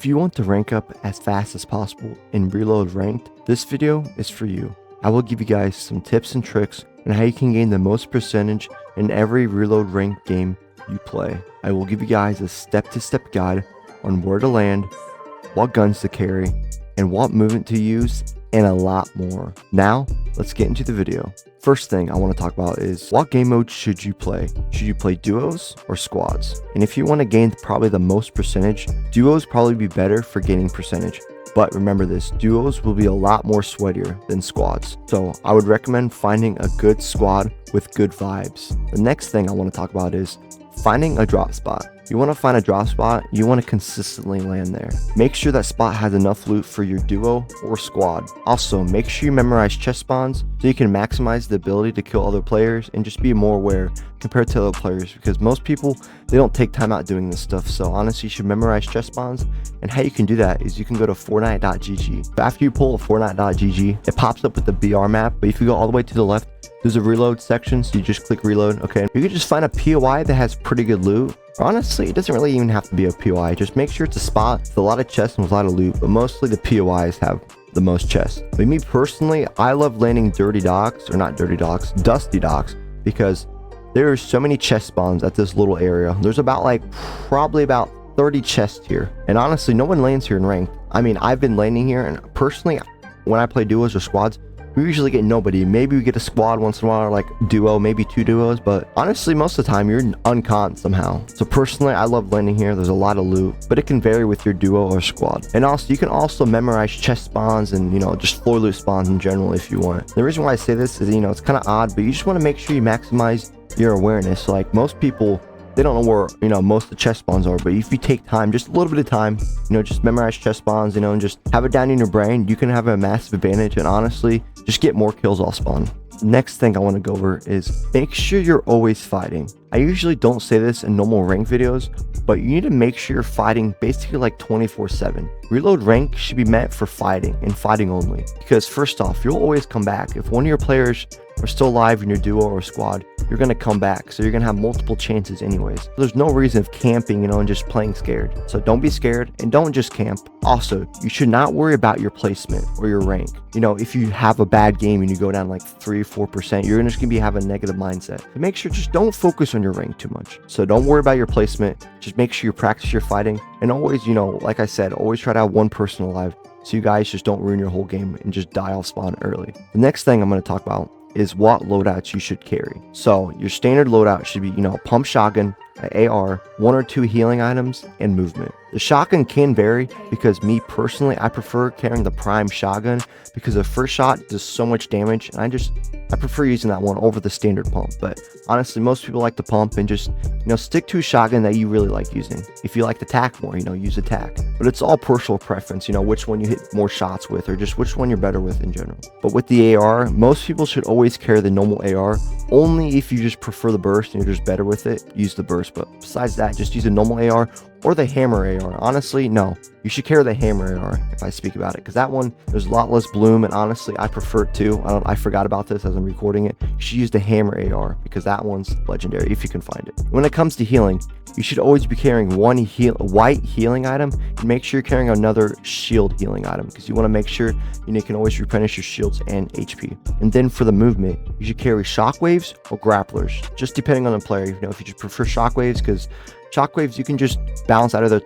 If you want to rank up as fast as possible in Reload Ranked, this video is for you. I will give you guys some tips and tricks on how you can gain the most percentage in every Reload Ranked game you play. I will give you guys a step-to-step guide on where to land, what guns to carry, and what movement to use, and a lot more. Now, let's get into the video. First thing I want to talk about is what game mode should you play? Should you play duos or squads? And if you want to gain probably the most percentage, duos probably be better for gaining percentage. But remember this, duos will be a lot more sweatier than squads. So I would recommend finding a good squad with good vibes. The next thing I want to talk about is finding a drop spot. You want to find a drop spot, you want to consistently land there. Make sure that spot has enough loot for your duo or squad. Also, make sure you memorize chest spawns so you can maximize the ability to kill other players and just be more aware compared to other players, because most people, they don't take time out doing this stuff. So honestly, you should memorize chest spawns, and how you can do that is you can go to Fortnite.gg. After you pull a Fortnite.gg, it pops up with the BR map, but if you go all the way to the left, there's a reload section, so you just click reload. Okay, you can just find a POI that has pretty good loot. Honestly, it doesn't really even have to be a POI. Just make sure it's a spot with a lot of chests and with a lot of loot, but mostly the POIs have the most chests. But me personally, I love landing dusty docks, because there are so many chest spawns at this little area. There's probably about 30 chests here, and honestly, no one lands here in ranked. I mean, I've been landing here, and personally, when I play duos or squads, we usually get nobody. Maybe we get a squad once in a while, or like duo, maybe two duos, but honestly, most of the time you're uncon somehow. So personally, I love landing here. There's a lot of loot, but it can vary with your duo or squad. And also, you can also memorize chest spawns and, just floor loot spawns in general if you want. The reason why I say this is, it's kind of odd, but you just want to make sure you maximize your awareness. Like most people, they don't know where, most of the chest spawns are, but if you take time, just a little bit of time, just memorize chest spawns, and just have it down in your brain, you can have a massive advantage, and honestly, just get more kills off spawn. Next thing I want to go over is make sure you're always fighting. I usually don't say this in normal rank videos, but you need to make sure you're fighting basically like 24/7. Reload rank should be meant for fighting and fighting only, because first off, you'll always come back. If one of your players are still alive in your duo or squad, you're going to come back, so you're going to have multiple chances anyways. There's no reason of camping, and just playing scared. So don't be scared, and don't just camp. Also, you should not worry about your placement or your rank. If you have a bad game and you go down like 3-4%, you're just going to have a negative mindset. So make sure, just don't focus on your rank too much. So don't worry about your placement. Just make sure you practice your fighting, and always, like I said, always try to have one person alive, so you guys just don't ruin your whole game and just die off spawn early. The next thing I'm going to talk about is what loadouts you should carry. So your standard loadout should be, pump shotgun, AR, 1 or 2 healing items, and movement. The shotgun can vary, because me personally, I prefer carrying the prime shotgun, because the first shot does so much damage, and I prefer using that one over the standard pump. But honestly, most people like to pump, and just stick to a shotgun that you really like using. If you like to tack more, use a tack. But it's all personal preference, which one you hit more shots with, or just which one you're better with in general. But with the AR, most people should always carry the normal AR. Only if you just prefer the burst and you're just better with it, use the burst. But besides that, just use a normal AR or the hammer AR. Honestly, no, you should carry the hammer AR if I speak about it, because that one, there's a lot less bloom, and honestly, I prefer it too. I forgot about this as I'm recording it. You should use the hammer AR, because that one's legendary if you can find it. When it comes to healing, you should always be carrying one white healing item, and make sure you're carrying another shield healing item, because you want to make sure you can always replenish your shields and HP. And then for the movement, you should carry shockwaves or grapplers, just depending on the player. If you just prefer shockwaves, because shockwaves, you can just bounce out of there,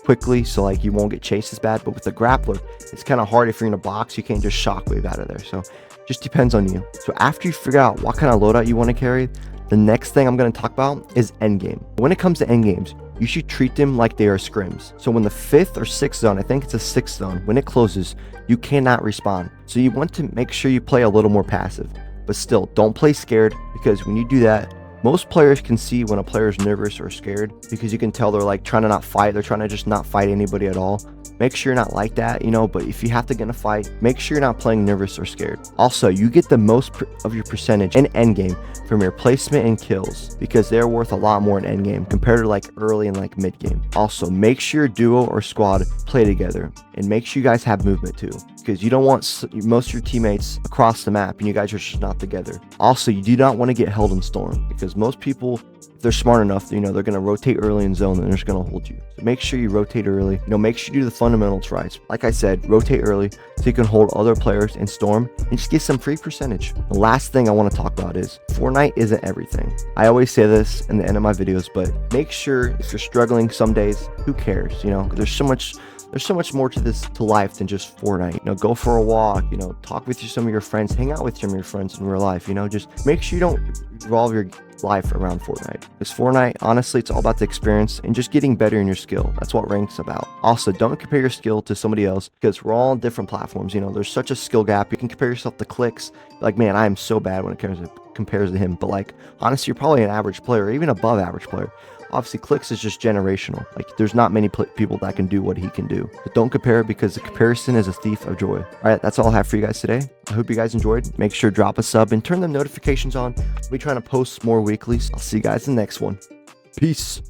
quickly, so like you won't get chased as bad. But with the grappler, it's kind of hard. If you're in a box, you can't just shockwave out of there. So just depends on you. So after you figure out what kind of loadout you want to carry, the next thing I'm going to talk about is endgame. When it comes to endgames, you should treat them like they are scrims. So when the 5th or 6th zone, I think it's a 6th zone, when it closes, you cannot respawn. So you want to make sure you play a little more passive, but still don't play scared, because when you do that, most players can see when a player is nervous or scared, because you can tell they're like trying to not fight. They're trying to just not fight anybody at all. Make sure you're not like that, but if you have to get in a fight, make sure you're not playing nervous or scared. Also, you get the most of your percentage in endgame from your placement and kills, because they're worth a lot more in endgame compared to like early and like mid game. Also, make sure your duo or squad play together, and make sure you guys have movement too, because you don't want most of your teammates across the map and you guys are just not together. Also, you do not want to get held in storm, because most people, if they're smart enough, you know, they're going to rotate early in zone and they're just going to hold you. So make sure you rotate early. You know, make sure you do the fundamentals right. Like I said, rotate early so you can hold other players in storm and just get some free percentage. The last thing I want to talk about is Fortnite isn't everything. I always say this in the end of my videos, but make sure if you're struggling some days, who cares? You know, there's so much more to life than just Fortnite. You know, go for a walk, you know, talk with some of your friends, hang out with some of your friends in real life, you know, just make sure you don't revolve your life around Fortnite. Because Fortnite, honestly, it's all about the experience and just getting better in your skill. That's what rank's about. Also, don't compare your skill to somebody else, because we're all on different platforms. You know, there's such a skill gap. You can compare yourself to Clicks. Like, man, I am so bad when it compares to him. But like, honestly, you're probably an average player, or even above average player. Obviously, Clicks is just generational. Like, there's not many people that can do what he can do. But don't compare, because the comparison is a thief of joy. All right, that's all I have for you guys today. I hope you guys enjoyed. Make sure to drop a sub and turn the notifications on. We'll be trying to post more weekly. I'll see you guys in the next one. Peace.